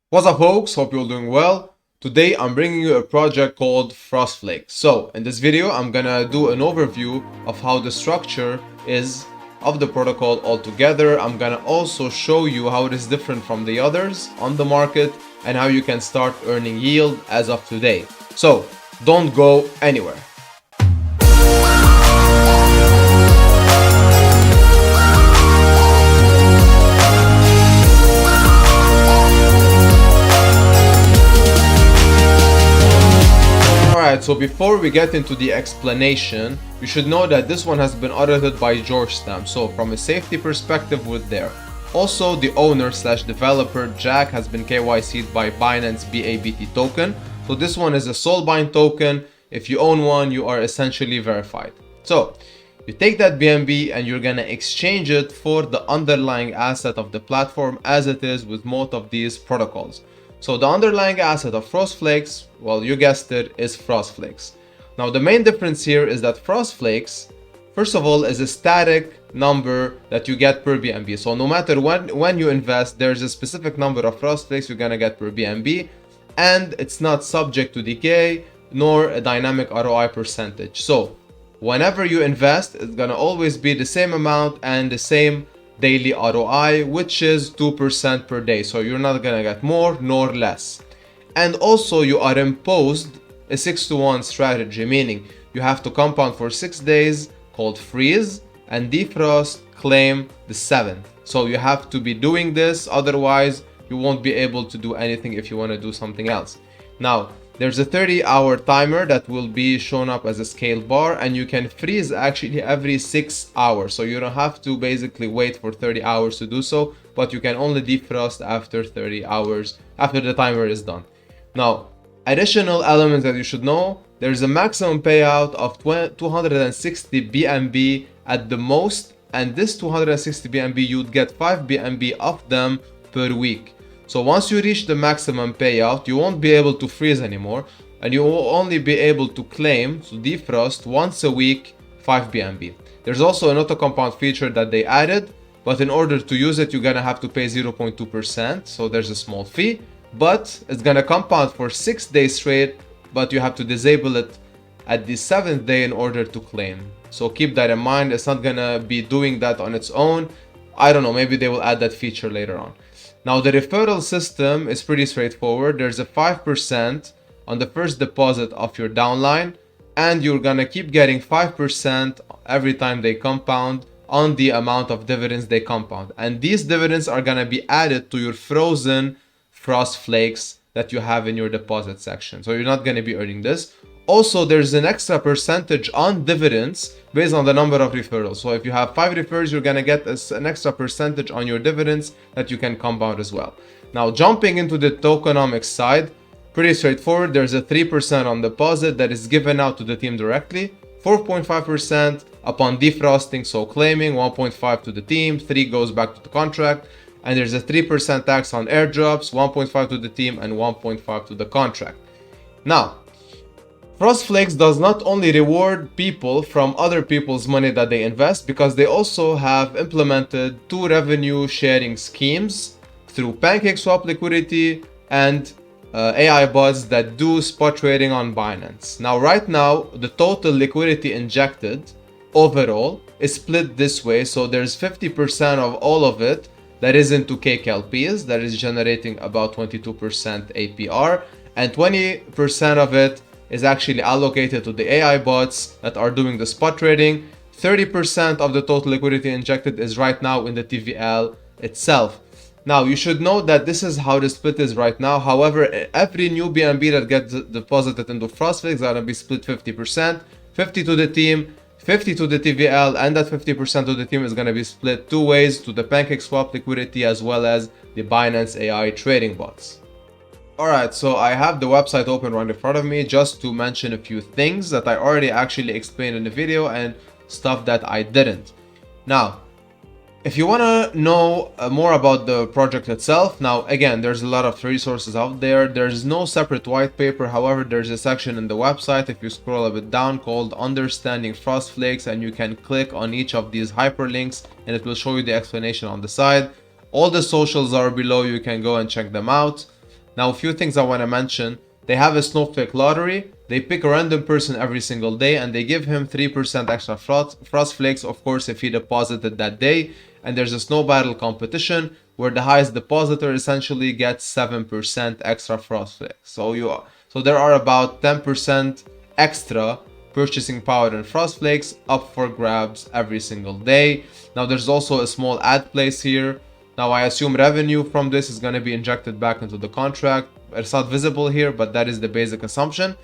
What's up, folks? Hope you're doing well. Today I'm bringing you a project called frostflakes. So in this video I'm gonna do an overview of how the structure is of the protocol altogether. I'm gonna also show you how it is different from the others on the market and how you can start earning yield as of today. So don't go anywhere. Alright, so before we get into the explanation, you should know that this one has been audited by Georgetown, so from a safety perspective we're there. Also, the owner slash developer Jack has been KYC'd by Binance BABT token, so this one is a soulbind token. If you own one, you are essentially verified. So you take that BNB and you're gonna exchange it for the underlying asset of the platform, as it is with most of these protocols. So the underlying asset of frostflakes, well, you guessed it, is frostflakes. Now the main difference here is that frostflakes, first of all, is a static number that you get per BNB. So no matter when you invest, there's a specific number of frostflakes you're gonna get per BNB, and it's not subject to decay nor a dynamic ROI percentage. So whenever you invest, it's gonna always be the same amount and the same daily ROI, which is 2% per day. So you're not gonna get more nor less. And also you are imposed a 6-to-1 strategy, meaning you have to compound for 6 days, called freeze, and defrost, claim the 7th. So you have to be doing this, otherwise you won't be able to do anything if you want to do something else. Now there's a 30-hour timer that will be shown up as a scale bar, and you can freeze actually every 6 hours. So you don't have to basically wait for 30 hours to do so, but you can only defrost after 30 hours, after the timer is done. Now, additional elements that you should know, there's a maximum payout of 260 BNB at the most, and this 260 BNB, you'd get 5 BNB of them per week. So once you reach the maximum payout, you won't be able to freeze anymore, and you will only be able to claim, so defrost, once a week, 5 BNB. There's also an auto compound feature that they added, but in order to use it, you're gonna have to pay 0.2%, so there's a small fee, but it's gonna compound for 6 days straight, but you have to disable it at the 7th day in order to claim. So keep that in mind. It's not gonna be doing that on its own. I don't know, maybe they will add that feature later on. Now the referral system is pretty straightforward. There's a 5% on the first deposit of your downline, and you're gonna keep getting 5% every time they compound on the amount of dividends they compound. And these dividends are gonna be added to your frozen frostflakes that you have in your deposit section. So you're not gonna be earning this. Also, there's an extra percentage on dividends based on the number of referrals. So if you have 5 referrals, you're gonna get an extra percentage on your dividends that you can compound as well. Now, jumping into the tokenomics side, pretty straightforward. There's a 3% on deposit that is given out to the team directly, 4.5% upon defrosting, so claiming, 1.5 to the team, 3 goes back to the contract, and there's a 3% tax on airdrops, 1.5 to the team and 1.5 to the contract. Now, frostflakes does not only reward people from other people's money that they invest, because they also have implemented 2 revenue sharing schemes through PancakeSwap liquidity and AI bots that do spot trading on Binance. Now, right now, the total liquidity injected overall is split this way. So there's 50% of all of it that is into KKLPs, that is generating about 22% APR, and 20% of it is actually allocated to the AI bots that are doing the spot trading. 30% of the total liquidity injected is right now in the TVL itself. Now, you should know that this is how the split is right now. However, every new BNB that gets deposited into frostflakes is gonna be split 50%, 50 to the team, 50 to the TVL, and that 50% to the team is gonna be split 2 ways, to the PancakeSwap liquidity as well as the Binance AI trading bots. Alright, so I have the website open right in front of me just to mention a few things that I already actually explained in the video and stuff that I didn't. Now, if you want to know more about the project itself, now again, there's a lot of resources out there. There's no separate white paper. However, there's a section in the website, if you scroll a bit down, called Understanding Frostflakes, and you can click on each of these hyperlinks and it will show you the explanation on the side. All the socials are below, you can go and check them out. Now, a few things I want to mention. They have a snowflake lottery. They pick a random person every single day and they give him 3% extra frost flakes, of course, if he deposited that day. And there's a snow battle competition where the highest depositor essentially gets 7% extra frost flakes. So there are about 10% extra purchasing power and frost flakes up for grabs every single day. Now there's also a small ad place here. Now I assume revenue from this is going to be injected back into the contract. It's not visible here, but that is the basic assumption.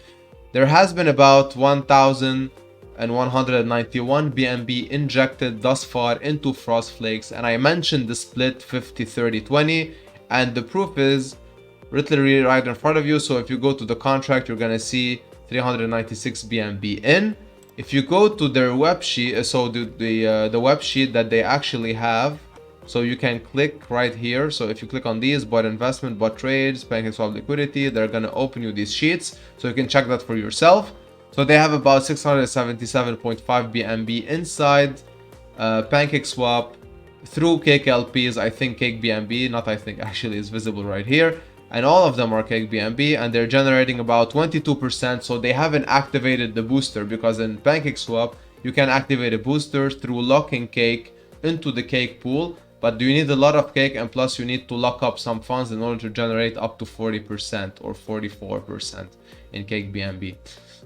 There has been about 1,191 BNB injected thus far into frostflakes, and I mentioned the split 50-30-20, and the proof is literally right in front of you. So if you go to the contract, you're gonna see 396 BNB in. If you go to their web sheet, so the web sheet that they actually have, so you can click right here. So if you click on these, bot investment, bot trades, PancakeSwap liquidity, they're gonna open you these sheets, so you can check that for yourself. So they have about 677.5 BNB inside PancakeSwap through Cake LPs. I think Cake BNB, not I think, actually is visible right here. And all of them are Cake BNB, and they're generating about 22%. So they haven't activated the booster, because in PancakeSwap you can activate a booster through locking Cake into the Cake pool. But you need a lot of Cake, and plus you need to lock up some funds in order to generate up to 40% or 44% in Cake BNB.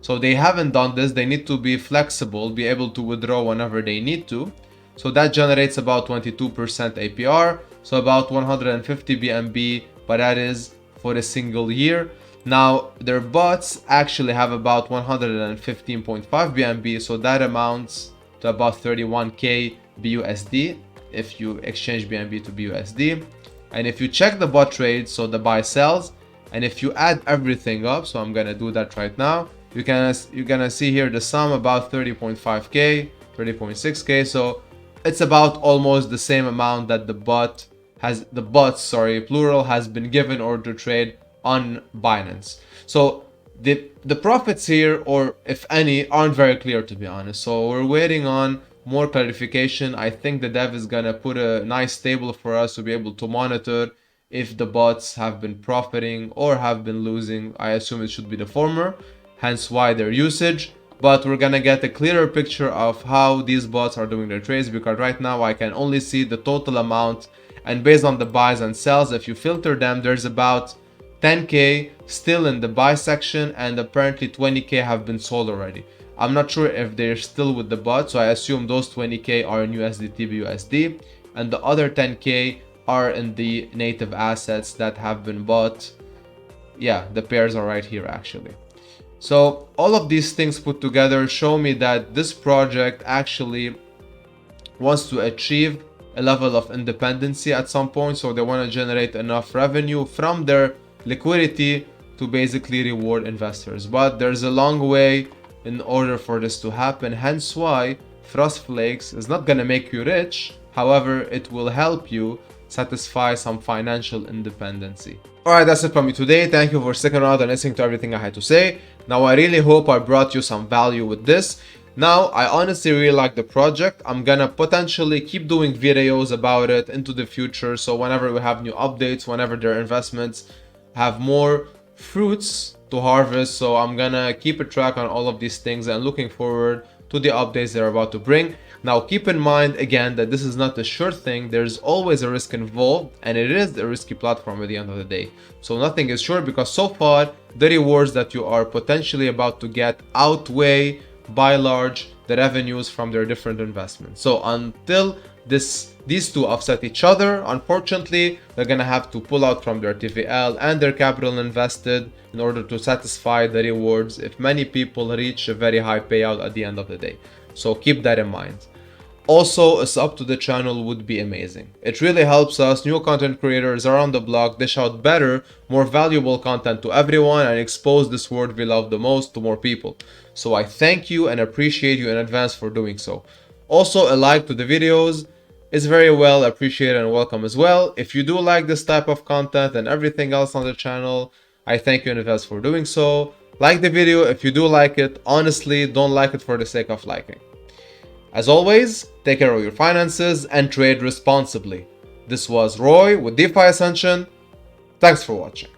So they haven't done this. They need to be flexible, be able to withdraw whenever they need to. So that generates about 22% APR, so about 150 BNB, but that is for a single year. Now their bots actually have about 115.5 BNB, so that amounts to about 31k BUSD if you exchange BNB to BUSD. And if you check the bot trades, so the buy sells, and if you add everything up, so I'm gonna do that right now, you're gonna see here the sum about 30.5k, 30.6k. So it's about almost the same amount that the bots, plural, has been given or to trade on Binance. So the profits here, or if any, aren't very clear, to be honest. So we're waiting on more clarification. I think the dev is gonna put a nice table for us to be able to monitor if the bots have been profiting or have been losing. I assume it should be the former, hence why their usage. But we're gonna get a clearer picture of how these bots are doing their trades, because right now I can only see the total amount, and based on the buys and sells, if you filter them, there's about 10k still in the buy section, and apparently 20k have been sold already. I'm not sure if they're still with the bot, so I assume those 20k are in USDT BUSD, and the other 10k are in the native assets that have been bought. Yeah, the pairs are right here actually. So all of these things put together show me that this project actually wants to achieve a level of independency at some point. So they want to generate enough revenue from their liquidity to basically reward investors. But there's a long way in order for this to happen, hence why frostflakes is not gonna make you rich. However, it will help you satisfy some financial independency. Alright, that's it from me today. Thank you for sticking around and listening to everything I had to say. Now, I really hope I brought you some value with this. Now, I honestly really like the project. I'm gonna potentially keep doing videos about it into the future. So whenever we have new updates, whenever their investments have more fruits to harvest, so I'm gonna keep a track on all of these things and looking forward to the updates they're about to bring. Now keep in mind again that this is not a sure thing. There's always a risk involved, and it is a risky platform at the end of the day. So nothing is sure, because so far the rewards that you are potentially about to get outweigh by large the revenues from their different investments. So until these two offset each other, unfortunately, they're gonna have to pull out from their TVL and their capital invested in order to satisfy the rewards if many people reach a very high payout at the end of the day. So keep that in mind. Also, a sub to the channel would be amazing. It really helps us new content creators around the block dish out better, more valuable content to everyone and expose this word we love the most to more people. So I thank you and appreciate you in advance for doing so. Also, a like to the videos is very well appreciated and welcome as well. If you do like this type of content and everything else on the channel, I thank you in advance for doing so. Like the video if you do like it. Honestly, don't like it for the sake of liking. As always, take care of your finances and trade responsibly. This was Roy with DeFi Ascension. Thanks for watching.